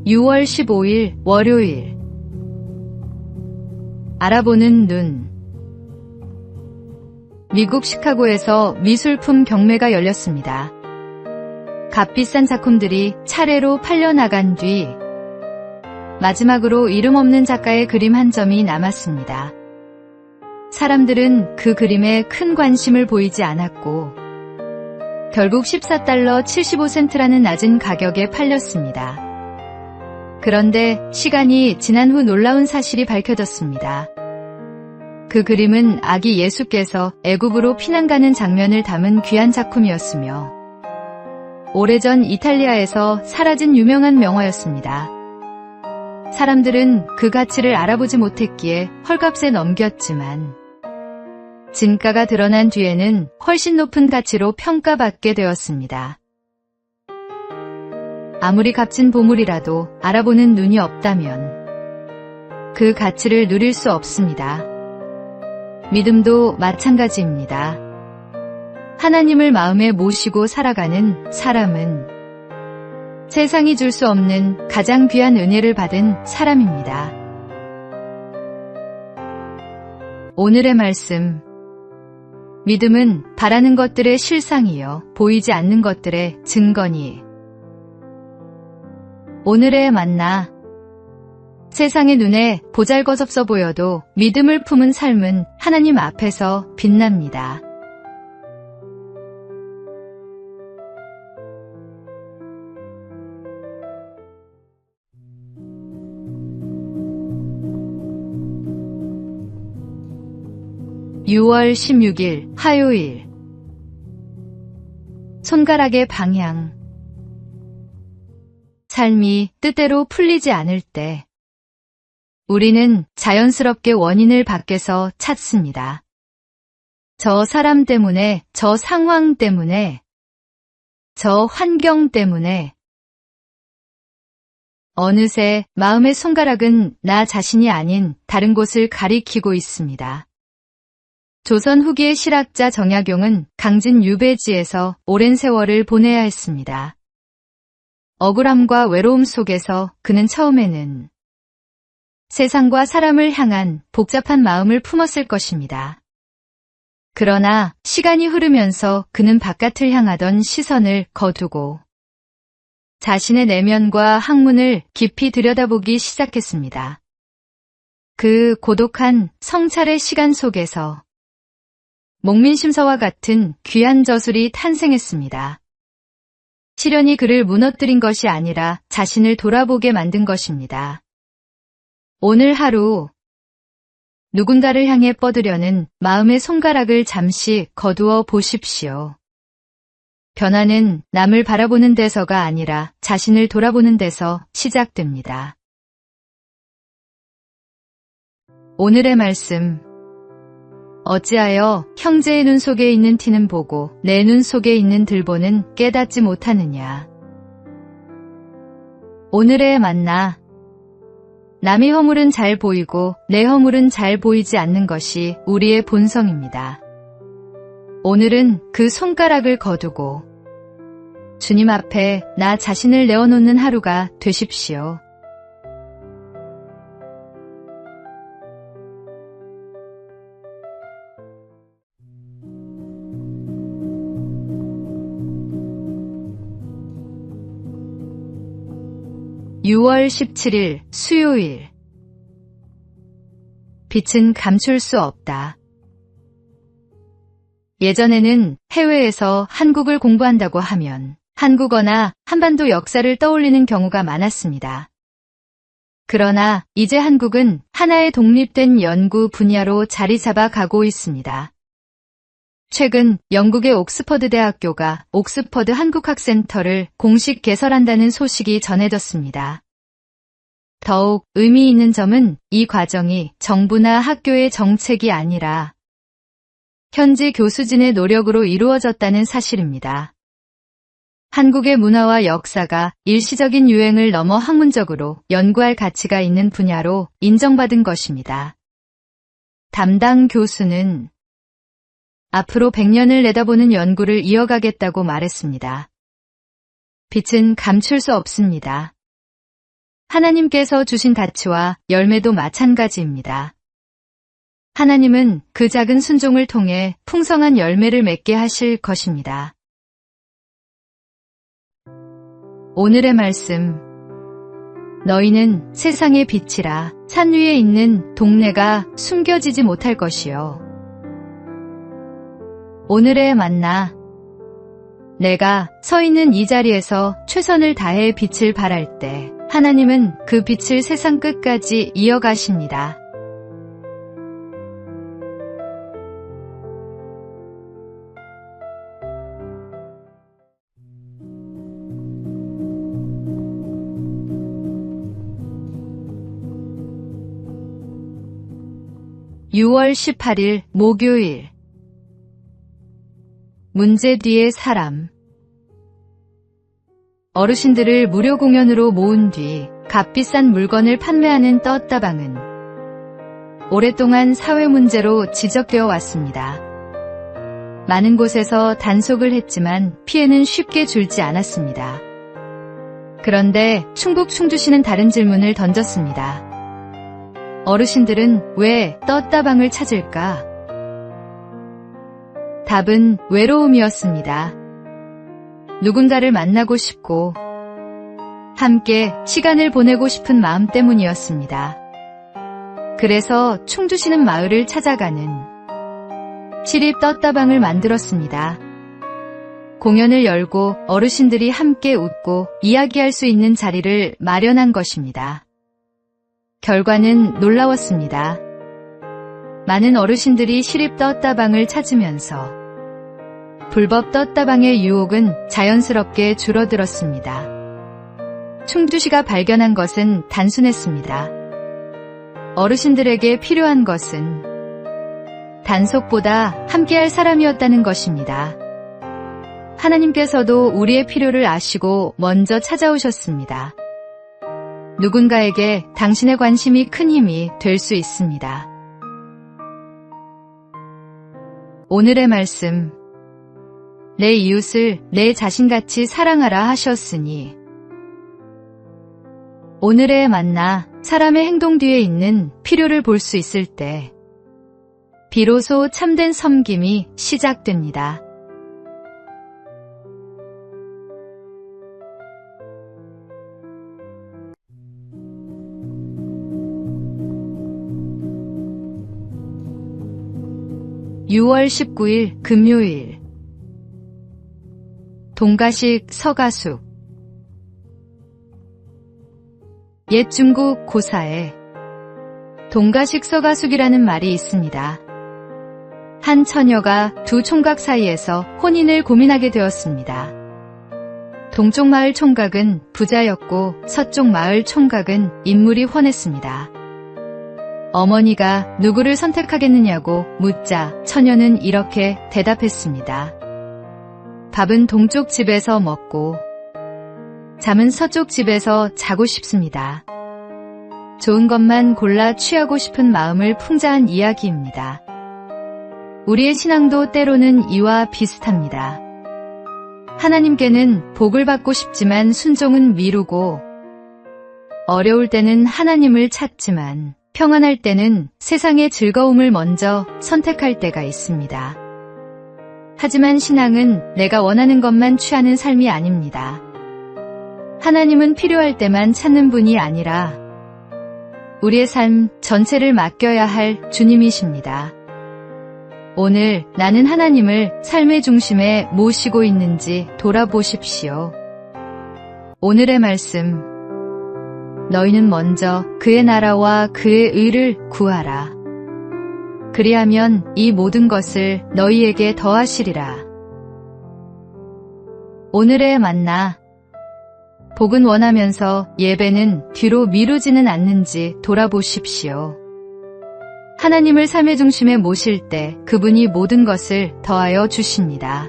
6월 15일 월요일. 알아보는 눈. 미국 시카고에서 미술품 경매가 열렸습니다. 값비싼 작품들이 차례로 팔려나간 뒤 마지막으로 이름 없는 작가의 그림 한 점이 남았습니다. 사람들은 그 그림에 큰 관심을 보이지 않았고 결국 14달러 75센트라는 낮은 가격에 팔렸습니다. 그런데 시간이 지난 후 놀라운 사실이 밝혀졌습니다. 그 그림은 아기 예수께서 애굽으로 피난 가는 장면을 담은 귀한 작품이었으며 오래전 이탈리아에서 사라진 유명한 명화였습니다. 사람들은 그 가치를 알아보지 못했기에 헐값에 넘겼지만 진가가 드러난 뒤에는 훨씬 높은 가치로 평가받게 되었습니다. 아무리 값진 보물이라도 알아보는 눈이 없다면 그 가치를 누릴 수 없습니다. 믿음도 마찬가지입니다. 하나님을 마음에 모시고 살아가는 사람은 세상이 줄 수 없는 가장 귀한 은혜를 받은 사람입니다. 오늘의 말씀. 믿음은 바라는 것들의 실상이요 보이지 않는 것들의 증거니. 오늘의 만나. 세상의 눈에 보잘것없어 보여도 믿음을 품은 삶은 하나님 앞에서 빛납니다. (6월 16일) 화요일. 손가락의 방향. 삶이 뜻대로 풀리지 않을 때 우리는 자연스럽게 원인을 밖에서 찾습니다. 저 사람 때문에, 저 상황 때문에, 저 환경 때문에. 어느새 마음의 손가락은 나 자신이 아닌 다른 곳을 가리키고 있습니다. 조선 후기의 실학자 정약용은 강진 유배지에서 오랜 세월을 보내야 했습니다. 억울함과 외로움 속에서 그는 처음에는 세상과 사람을 향한 복잡한 마음을 품었을 것입니다. 그러나 시간이 흐르면서 그는 바깥을 향하던 시선을 거두고 자신의 내면과 학문을 깊이 들여다보기 시작했습니다. 그 고독한 성찰의 시간 속에서 목민심서와 같은 귀한 저술이 탄생했습니다. 시련이 그를 무너뜨린 것이 아니라 자신을 돌아보게 만든 것입니다. 오늘 하루 누군가를 향해 뻗으려는 마음의 손가락을 잠시 거두어 보십시오. 변화는 남을 바라보는 데서가 아니라 자신을 돌아보는 데서 시작됩니다. 오늘의 말씀. 어찌하여 형제의 눈 속에 있는 티는 보고 내 눈 속에 있는 들보는 깨닫지 못하느냐. 오늘의 만나. 남의 허물은 잘 보이고 내 허물은 잘 보이지 않는 것이 우리의 본성입니다. 오늘은 그 손가락을 거두고 주님 앞에 나 자신을 내어놓는 하루가 되십시오. (6월 17일) 수요일. 빛은 감출 수 없다. 예전에는 해외에서 한국을 공부한다고 하면 한국어나 한반도 역사를 떠올리는 경우가 많았습니다. 그러나 이제 한국은 하나의 독립된 연구 분야로 자리 잡아 가고 있습니다. 최근 영국의 옥스퍼드 대학교가 옥스퍼드 한국학센터를 공식 개설한다는 소식이 전해졌습니다. 더욱 의미 있는 점은 이 과정이 정부나 학교의 정책이 아니라 현지 교수진의 노력으로 이루어졌다는 사실입니다. 한국의 문화와 역사가 일시적인 유행을 넘어 학문적으로 연구할 가치가 있는 분야로 인정받은 것입니다. 담당 교수는 앞으로 100년을 내다보는 연구를 이어가겠다고 말했습니다. 빛은 감출 수 없습니다. 하나님께서 주신 다치와 열매도 마찬가지입니다. 하나님은 그 작은 순종을 통해 풍성한 열매를 맺게 하실 것입니다. 오늘의 말씀. 너희는 세상의 빛이라. 산 위에 있는 동네가 숨겨지지 못할 것이요. 오늘의 만나. 내가 서 있는 이 자리에서 최선을 다해 빛을 발할 때 하나님은 그 빛을 세상 끝까지 이어가십니다. (6월 18일) 목요일. 문제 뒤의 사람. 어르신들을 무료 공연으로 모은 뒤 값비싼 물건을 판매하는 떴다방은 오랫동안 사회 문제로 지적되어 왔습니다. 많은 곳에서 단속을 했지만 피해는 쉽게 줄지 않았습니다. 그런데 충북 충주시는 다른 질문을 던졌습니다. 어르신들은 왜 떴다방을 찾을까? 답은 외로움이었습니다. 누군가를 만나고 싶고 함께 시간을 보내고 싶은 마음 때문이었습니다. 그래서 충주시는 마을을 찾아가는 시립 떴다방을 만들었습니다. 공연을 열고 어르신들이 함께 웃고 이야기할 수 있는 자리를 마련한 것입니다. 결과는 놀라웠습니다. 많은 어르신들이 시립 떴다방을 찾으면서 불법 떴다방의 유혹은 자연스럽게 줄어들었습니다. 충주시가 발견한 것은 단순했습니다. 어르신들에게 필요한 것은 단속보다 함께할 사람이었다는 것입니다. 하나님께서도 우리의 필요를 아시고 먼저 찾아오셨습니다. 누군가에게 당신의 관심이 큰 힘이 될 수 있습니다. 오늘의 말씀. 내 이웃을 내 자신같이 사랑하라 하셨으니. 오늘의 만나. 사람의 행동 뒤에 있는 필요를 볼 수 있을 때 비로소 참된 섬김이 시작됩니다. (6월 19일) 금요일. 동가식 서가숙. 옛 중국 고사에 동가식 서가숙이라는 말이 있습니다. 한 처녀가 두 총각 사이에서 혼인을 고민하게 되었습니다. 동쪽 마을 총각은 부자였고 서쪽 마을 총각은 인물이 훤했습니다. 어머니가 누구를 선택하겠느냐고 묻자 처녀는 이렇게 대답했습니다. 밥은 동쪽 집에서 먹고 잠은 서쪽 집에서 자고 싶습니다. 좋은 것만 골라 취하고 싶은 마음을 풍자한 이야기입니다. 우리의 신앙도 때로는 이와 비슷합니다. 하나님께는 복을 받고 싶지만 순종은 미루고, 어려울 때는 하나님을 찾지만 평안할 때는 세상의 즐거움을 먼저 선택할 때가 있습니다. 하지만 신앙은 내가 원하는 것만 취하는 삶이 아닙니다. 하나님은 필요할 때만 찾는 분이 아니라 우리의 삶 전체를 맡겨야 할 주님이십니다. 오늘 나는 하나님을 삶의 중심에 모시고 있는지 돌아보십시오. 오늘의 말씀. 너희는 먼저 그의 나라와 그의 의를 구하라. 그리하면 이 모든 것을 너희에게 더하시리라. 오늘의 만나. 복은 원하면서 예배는 뒤로 미루지는 않는지 돌아보십시오. 하나님을 삶의 중심에 모실 때 그분이 모든 것을 더하여 주십니다.